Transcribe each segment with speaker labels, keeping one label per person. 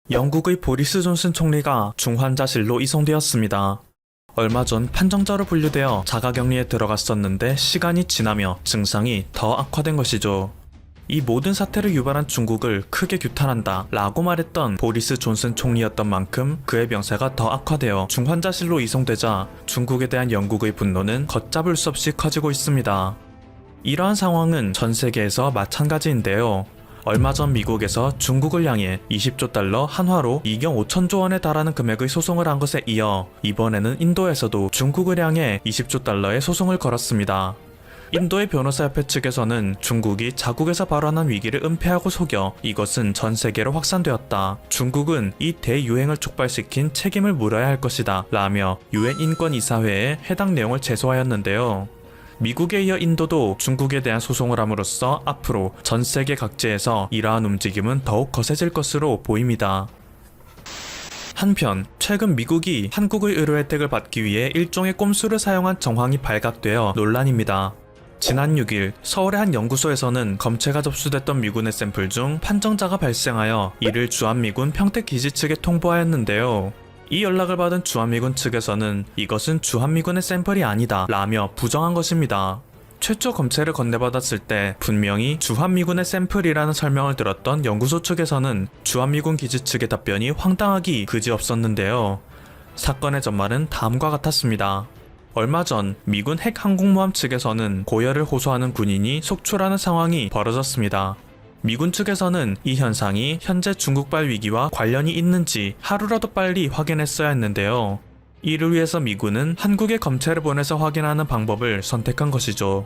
Speaker 1: 영국의 보리스 존슨 총리가 중환자실로 이송되었습니다. 얼마 전 판정자로 분류되어 자가격리에 들어갔었는데 시간이 지나며 증상이 더 악화된 것이죠. 이 모든 사태를 유발한 중국을 크게 규탄한다 라고 말했던 보리스 존슨 총리였던 만큼 그의 병세가 더 악화되어 중환자실로 이송되자 중국에 대한 영국의 분노는 걷잡을 수 없이 커지고 있습니다. 이러한 상황은 전 세계에서 마찬가지인데요. 얼마 전 미국에서 중국을 향해 20조 달러 한화로 2경 5천조 원에 달하는 금액의 소송을 한 것에 이어 이번에는 인도에서도 중국을 향해 20조 달러의 소송을 걸었습니다. 인도의 변호사협회 측에서는 중국이 자국에서 발언한 위기를 은폐하고 속여 이것은 전 세계로 확산되었다. 중국은 이 대유행을 촉발시킨 책임을 물어야 할 것이다 라며 유엔 인권이사회에 해당 내용을 제소하였는데요. 미국에 이어 인도도 중국에 대한 소송을 함으로써 앞으로 전 세계 각지에서 이러한 움직임은 더욱 거세질 것으로 보입니다. 한편 최근 미국이 한국의 의료 혜택을 받기 위해 일종의 꼼수를 사용한 정황이 발각되어 논란입니다. 지난 6일 서울의 한 연구소에서는 검체가 접수됐던 미군의 샘플 중 판정자가 발생하여 이를 주한미군 평택기지 측에 통보하였는데요. 이 연락을 받은 주한미군 측에서는 이것은 주한미군의 샘플이 아니다 라며 부정한 것입니다. 최초 검체를 건네받았을 때 분명히 주한미군의 샘플이라는 설명을 들었던 연구소 측에서는 주한미군 기지 측의 답변이 황당하기 그지없었는데요. 사건의 전말은 다음과 같았습니다. 얼마 전 미군 핵항공모함 측에서는 고열을 호소하는 군인이 속출하는 상황이 벌어졌습니다. 미군 측에서는 이 현상이 현재 중국발 위기와 관련이 있는지 하루라도 빨리 확인했어야 했는데요. 이를 위해서 미군은 한국에 검체를 보내서 확인하는 방법을 선택한 것이죠.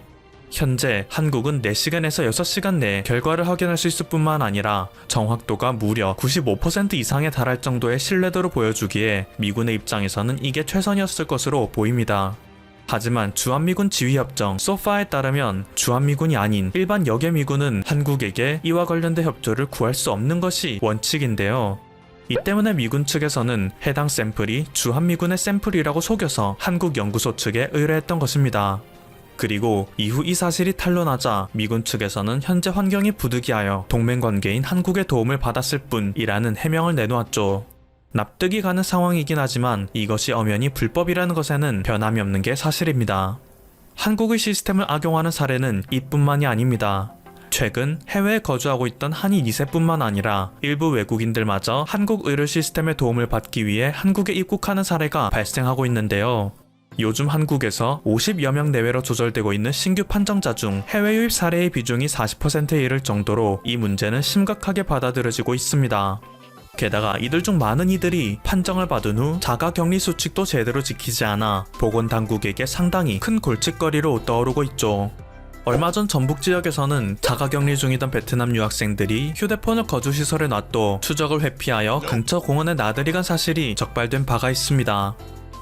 Speaker 1: 현재 한국은 4시간에서 6시간 내에 결과를 확인할 수 있을 뿐만 아니라 정확도가 무려 95% 이상에 달할 정도의 신뢰도를 보여주기에 미군의 입장에서는 이게 최선이었을 것으로 보입니다. 하지만 주한미군 지휘협정 소파에 따르면 주한미군이 아닌 일반 여계미군은 한국에게 이와 관련된 협조를 구할 수 없는 것이 원칙인데요. 이 때문에 미군 측에서는 해당 샘플이 주한미군의 샘플이라고 속여서 한국 연구소 측에 의뢰했던 것입니다. 그리고 이후 이 사실이 탄로나자 미군 측에서는 현재 환경이 부득이하여 동맹관계인 한국의 도움을 받았을 뿐이라는 해명을 내놓았죠. 납득이 가는 상황이긴 하지만 이것이 엄연히 불법이라는 것에는 변함이 없는 게 사실입니다. 한국의 시스템을 악용하는 사례는 이뿐만이 아닙니다. 최근 해외에 거주하고 있던 한인 2세뿐만 아니라 일부 외국인들마저 한국 의료 시스템의 도움을 받기 위해 한국에 입국하는 사례가 발생하고 있는데요. 요즘 한국에서 50여 명 내외로 조절되고 있는 신규 판정자 중 해외 유입 사례의 비중이 40%에 이를 정도로 이 문제는 심각하게 받아들여지고 있습니다. 게다가 이들 중 많은 이들이 판정을 받은 후 자가격리 수칙도 제대로 지키지 않아 보건당국에게 상당히 큰 골칫거리로 떠오르고 있죠. 얼마 전 전북 지역에서는 자가격리 중이던 베트남 유학생들이 휴대폰을 거주시설에 놔둬 추적을 회피하여 근처 공원에 나들이 간 사실이 적발된 바가 있습니다.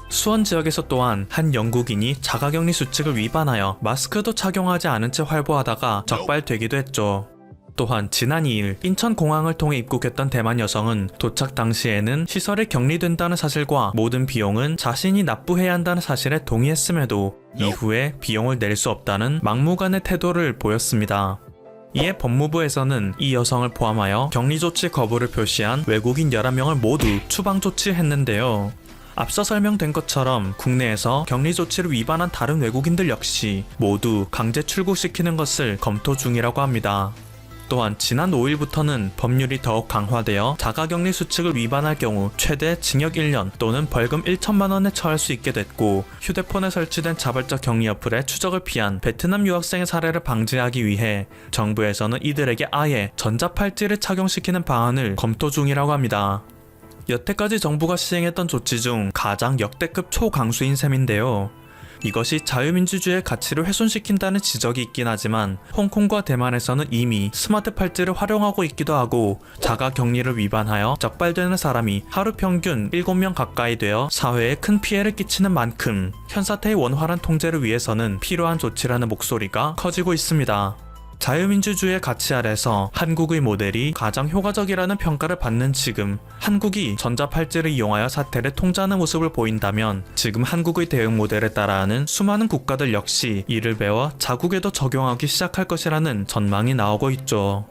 Speaker 1: 수원 지역에서 또한 한 영국인이 자가격리 수칙을 위반하여 마스크도 착용하지 않은 채 활보하다가 적발되기도 했죠. 또한 지난 2일 인천공항을 통해 입국했던 대만 여성은 도착 당시에는 시설에 격리된다는 사실과 모든 비용은 자신이 납부해야 한다는 사실에 동의했음에도 이후에 비용을 낼 수 없다는 막무가내 태도를 보였습니다. 이에 법무부에서는 이 여성을 포함하여 격리조치 거부를 표시한 외국인 11명을 모두 추방조치했는데요. 앞서 설명된 것처럼 국내에서 격리 조치를 위반한 다른 외국인들 역시 모두 강제 출국시키는 것을 검토 중이라고 합니다. 또한 지난 5일부터는 법률이 더욱 강화되어 자가격리 수칙을 위반할 경우 최대 징역 1년 또는 벌금 1천만 원에 처할 수 있게 됐고, 휴대폰에 설치된 자발적 격리 어플의 추적을 피한 베트남 유학생의 사례를 방지하기 위해 정부에서는 이들에게 아예 전자팔찌를 착용시키는 방안을 검토 중이라고 합니다. 여태까지 정부가 시행했던 조치 중 가장 역대급 초강수인 셈인데요. 이것이 자유민주주의의 가치를 훼손시킨다는 지적이 있긴 하지만 홍콩과 대만에서는 이미 스마트 팔찌를 활용하고 있기도 하고 자가격리를 위반하여 적발되는 사람이 하루 평균 7명 가까이 되어 사회에 큰 피해를 끼치는 만큼 현사태의 원활한 통제를 위해서는 필요한 조치라는 목소리가 커지고 있습니다. 자유민주주의의 가치 아래서 한국의 모델이 가장 효과적이라는 평가를 받는 지금 한국이 전자팔찌를 이용하여 사태를 통제하는 모습을 보인다면 지금 한국의 대응 모델에 따라하는 수많은 국가들 역시 이를 배워 자국에도 적용하기 시작할 것이라는 전망이 나오고 있죠.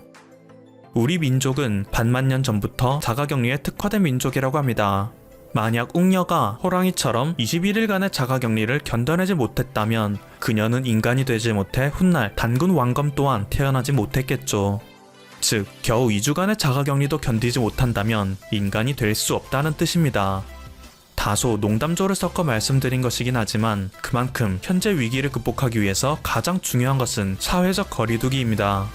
Speaker 1: 우리 민족은 반만 년 전부터 자가격리에 특화된 민족이라고 합니다. 만약 웅녀가 호랑이처럼 21일간의 자가격리를 견뎌내지 못했다면 그녀는 인간이 되지 못해 훗날 단군 왕검 또한 태어나지 못했겠죠. 즉, 겨우 2주간의 자가격리도 견디지 못한다면 인간이 될 수 없다는 뜻입니다. 다소 농담조를 섞어 말씀드린 것이긴 하지만 그만큼 현재 위기를 극복하기 위해서 가장 중요한 것은 사회적 거리두기입니다.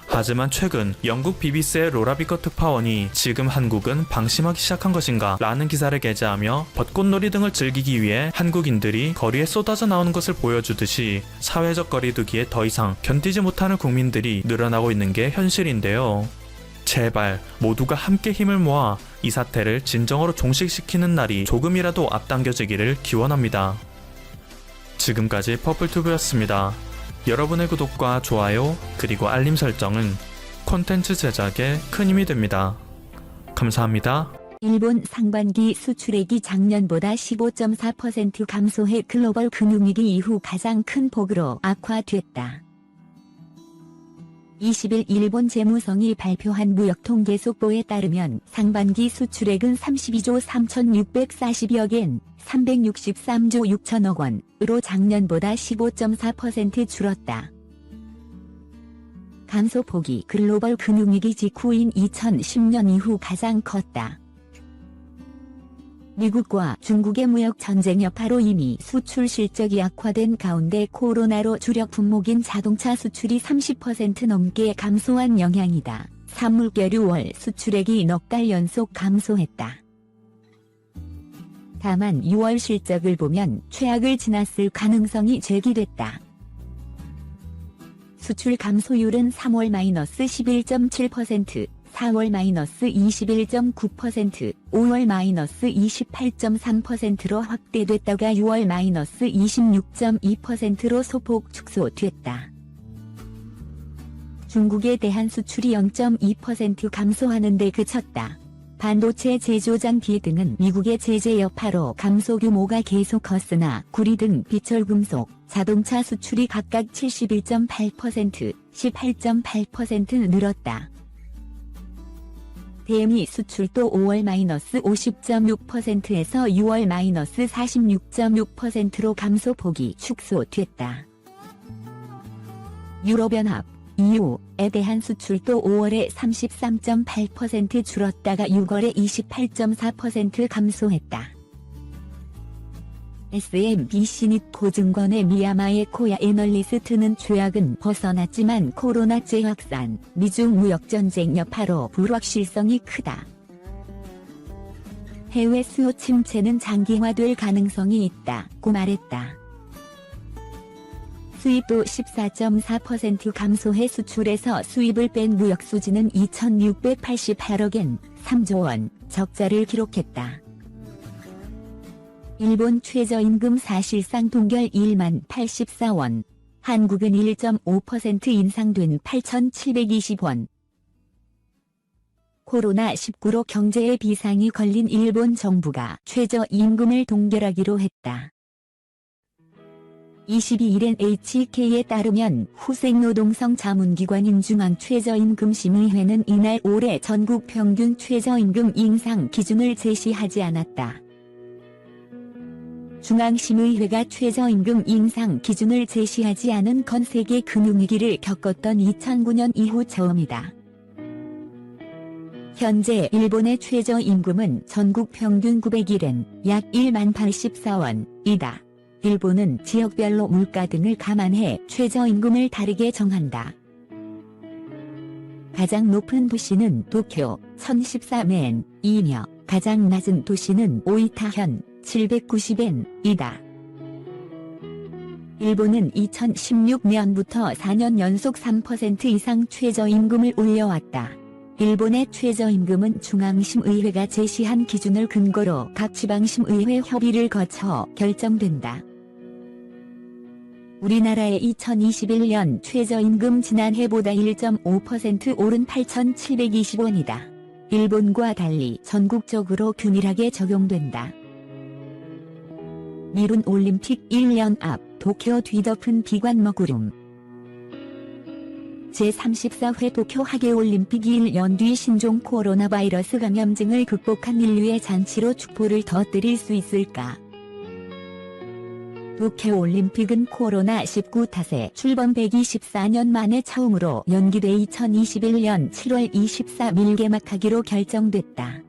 Speaker 1: 하지만 최근 영국 BBC의 로라 비커 특파원이 지금 한국은 방심하기 시작한 것인가 라는 기사를 게재하며 벚꽃놀이 등을 즐기기 위해 한국인들이 거리에 쏟아져 나오는 것을 보여주듯이 사회적 거리두기에 더 이상 견디지 못하는 국민들이 늘어나고 있는 게 현실인데요. 제발 모두가 함께 힘을 모아 이 사태를 진정으로 종식시키는 날이 조금이라도 앞당겨지기를 기원합니다. 지금까지 퍼플튜브였습니다. 여러분의 구독과 좋아요 그리고 알림 설정은 콘텐츠 제작에 큰 힘이 됩니다. 감사합니다.
Speaker 2: 일본 상반기 수출액이 작년보다 15.4% 감소해 글로벌 금융위기 이후 가장 큰 폭으로 악화됐다. 20일 일본 재무성이 발표한 무역통계속보에 따르면 상반기 수출액은 32조 3,640억 엔, 363조 6천억 원으로 작년보다 15.4% 줄었다. 감소폭이 글로벌 금융위기 직후인 2010년 이후 가장 컸다. 미국과 중국의 무역 전쟁 여파로 이미 수출 실적이 악화된 가운데 코로나로 주력 품목인 자동차 수출이 30% 넘게 감소한 영향이다. 산물계류 월 수출액이 넉 달 연속 감소했다. 다만 6월 실적을 보면 최악을 지났을 가능성이 제기됐다. 수출 감소율은 3월 마이너스 11.7%, 4월 마이너스 21.9%, 5월 마이너스 28.3%로 확대됐다가 6월 마이너스 26.2%로 소폭 축소됐다. 중국에 대한 수출이 0.2% 감소하는 데 그쳤다. 반도체 제조장비 등은 미국의 제재 여파로 감소 규모가 계속 컸으나 구리 등 비철금속, 자동차 수출이 각각 71.8%, 18.8% 늘었다. 대미 수출도 5월 마이너스 50.6%에서 6월 마이너스 46.6%로 감소폭이 축소됐다. 유럽연합, EU에 대한 수출도 5월에 33.8% 줄었다가 6월에 28.4% 감소했다. SMBC 니코증권의 미야마의 코야 애널리스트는 최악은 벗어났지만 코로나 재확산, 미중 무역전쟁 여파로 불확실성이 크다. 해외 수요 침체는 장기화될 가능성이 있다고 말했다. 수입도 14.4% 감소해 수출에서 수입을 뺀 무역 수지는 2,688억 엔, 3조 원, 적자를 기록했다. 일본 최저임금 사실상 동결 1만 84원, 한국은 1.5% 인상된 8,720원. 코로나19로 경제에 비상이 걸린 일본 정부가 최저임금을 동결하기로 했다. 22일엔 HK에 따르면 후생노동성 자문기관인 중앙최저임금심의회는 이날 올해 전국 평균 최저임금 인상 기준을 제시하지 않았다. 중앙심의회가 최저임금 인상 기준을 제시하지 않은 건 세계 금융위기를 겪었던 2009년 이후 처음이다. 현재 일본의 최저임금은 전국 평균 901엔, 약 1만 84원이다. 일본은 지역별로 물가 등을 감안해 최저임금을 다르게 정한다. 가장 높은 도시는 도쿄 1013엔이며 가장 낮은 도시는 오이타현 790엔이다. 일본은 2016년부터 4년 연속 3% 이상 최저임금을 올려왔다. 일본의 최저임금은 중앙심의회가 제시한 기준을 근거로 각 지방심의회 협의를 거쳐 결정된다. 우리나라의 2021년 최저임금 지난해보다 1.5% 오른 8,720원이다. 일본과 달리 전국적으로 균일하게 적용된다. 미룬 올림픽 1년 앞 도쿄 뒤덮은 비관먹구름. 제34회 도쿄 하계올림픽 1년 뒤 신종 코로나 바이러스 감염증을 극복한 인류의 잔치로 축포를 터뜨릴 수 있을까? 도쿄올림픽은 코로나19 탓에 출범 124년 만에 처음으로 연기돼 2021년 7월 24일 개막하기로 결정됐다.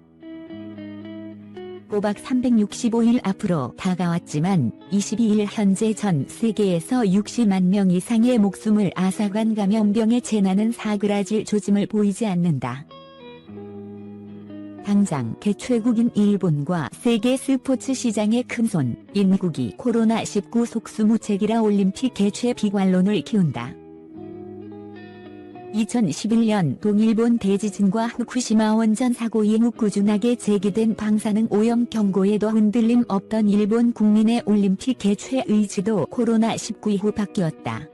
Speaker 2: 꼬박 365일 앞으로 다가왔지만 22일 현재 전 세계에서 60만 명 이상의 목숨을 앗아간 감염병의 재난은 사그라질 조짐을 보이지 않는다. 당장 개최국인 일본과 세계 스포츠 시장의 큰손 인국이 코로나19 속수무책이라 올림픽 개최 비관론을 키운다. 2011년 동일본 대지진과 후쿠시마 원전 사고 이후 꾸준하게 제기된 방사능 오염 경고에도 흔들림 없던 일본 국민의 올림픽 개최 의지도 코로나19 이후 바뀌었다.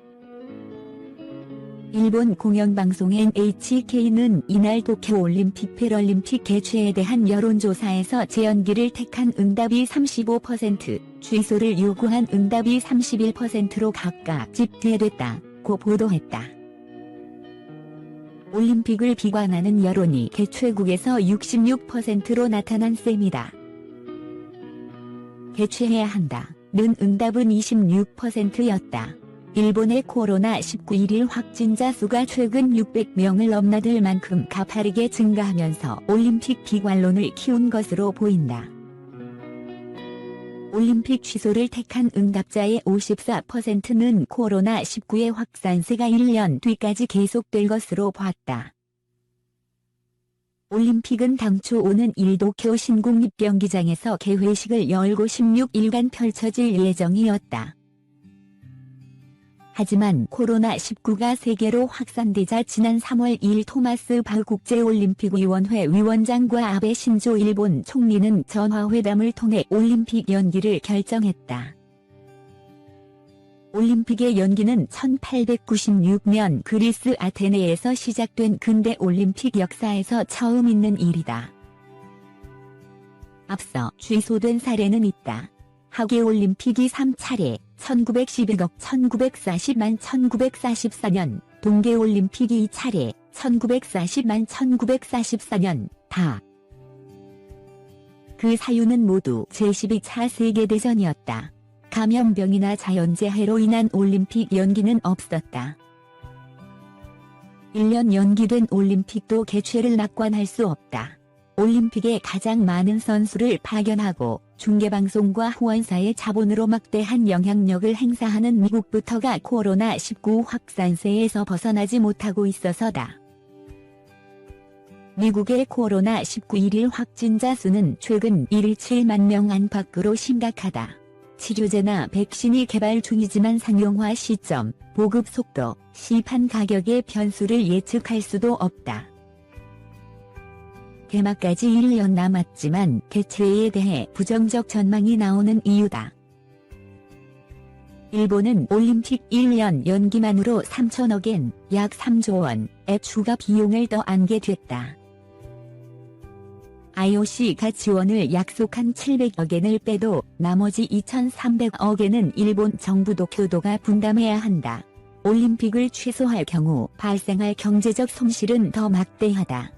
Speaker 2: 일본 공영방송 NHK는 이날 도쿄올림픽 패럴림픽 개최에 대한 여론조사에서 재연기를 택한 응답이 35%, 취소를 요구한 응답이 31%로 각각 집계됐다고 보도했다. 올림픽을 비관하는 여론이 개최국에서 66%로 나타난 셈이다. 개최해야 한다는 응답은 26%였다. 일본의 코로나19 1일 확진자 수가 최근 600명을 넘나들 만큼 가파르게 증가하면서 올림픽 비관론을 키운 것으로 보인다. 올림픽 취소를 택한 응답자의 54%는 코로나19의 확산세가 1년 뒤까지 계속될 것으로 봤다. 올림픽은 당초 오는 1 도쿄 신국립경기장에서 개회식을 열고 16일간 펼쳐질 예정이었다. 하지만 코로나19가 세계로 확산되자 지난 3월 2일 토마스 바 국제올림픽위원회 위원장과 아베 신조 일본 총리는 전화회담을 통해 올림픽 연기를 결정했다. 올림픽의 연기는 1896년 그리스 아테네에서 시작된 근대 올림픽 역사에서 처음 있는 일이다. 앞서 취소된 사례는 있다. 하계올림픽이 3차례 1912억 1940만 1944년, 동계올림픽이 2차례 1940만 1944년, 다. 그 사유는 모두 제12차 세계대전이었다. 감염병이나 자연재해로 인한 올림픽 연기는 없었다. 1년 연기된 올림픽도 개최를 낙관할 수 없다. 올림픽에 가장 많은 선수를 파견하고 중계방송과 후원사의 자본으로 막대한 영향력을 행사하는 미국부터가 코로나19 확산세에서 벗어나지 못하고 있어서다. 미국의 코로나19 1일 확진자 수는 최근 1일 7만 명 안팎으로 심각하다. 치료제나 백신이 개발 중이지만 상용화 시점, 보급 속도, 시판 가격의 변수를 예측할 수도 없다. 개막까지 1년 남았지만 개최에 대해 부정적 전망이 나오는 이유다. 일본은 올림픽 1년 연기만으로 3천억엔, 약 3조 원의 추가 비용을 더 안게 됐다. IOC가 지원을 약속한 700억엔을 빼도 나머지 2,300억엔은 일본 정부도 교도가 분담해야 한다. 올림픽을 취소할 경우 발생할 경제적 손실은 더 막대하다.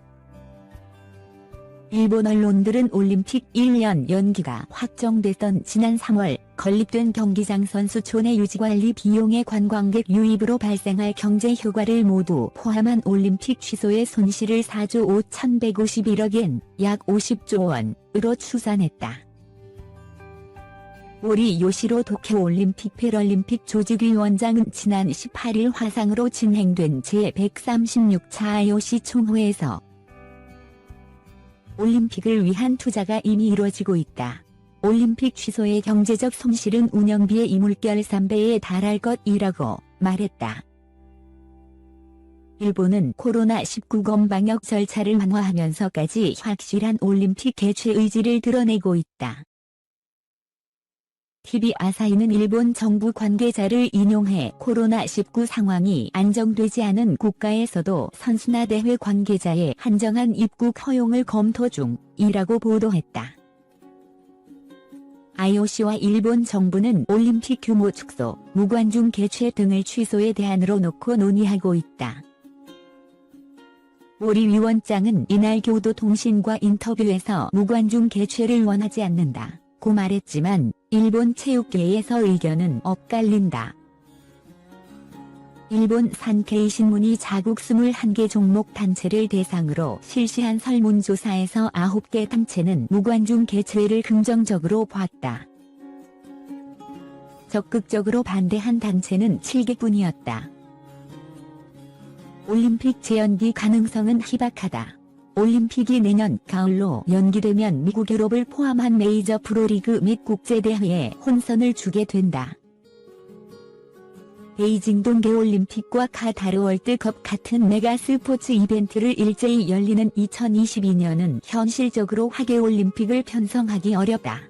Speaker 2: 일본 언론들은 올림픽 1년 연기가 확정됐던 지난 3월 건립된 경기장 선수촌의 유지관리 비용의 관광객 유입으로 발생할 경제 효과를 모두 포함한 올림픽 취소의 손실을 4조 5,151억엔, 약 50조 원으로 추산했다. 모리 요시로 도쿄올림픽 패럴림픽 조직위원장은 지난 18일 화상으로 진행된 제136차 IOC 총회에서 올림픽을 위한 투자가 이미 이루어지고 있다. 올림픽 취소의 경제적 손실은 운영비의 이물결 3배에 달할 것이라고 말했다. 일본은 코로나19 검방역 절차를 완화하면서까지 확실한 올림픽 개최 의지를 드러내고 있다. TV 아사히는 일본 정부 관계자를 인용해 코로나19 상황이 안정되지 않은 국가에서도 선수나 대회 관계자의 한정한 입국 허용을 검토 중이라고 보도했다. IOC와 일본 정부는 올림픽 규모 축소, 무관중 개최 등을 취소의 대안으로 놓고 논의하고 있다. 모리 위원장은 이날 교도통신과 인터뷰에서 무관중 개최를 원하지 않는다고 말했지만 일본 체육계에서 의견은 엇갈린다. 일본 산케이 신문이 자국 21개 종목 단체를 대상으로 실시한 설문조사에서 9개 단체는 무관중 개최를 긍정적으로 봤다. 적극적으로 반대한 단체는 7개뿐이었다. 올림픽 재연기 가능성은 희박하다. 올림픽이 내년 가을로 연기되면 미국 유럽을 포함한 메이저 프로리그 및 국제대회에 혼선을 주게 된다. 베이징 동계올림픽과 카타르 월드컵 같은 메가 스포츠 이벤트를 일제히 열리는 2022년은 현실적으로 하계올림픽을 편성하기 어렵다.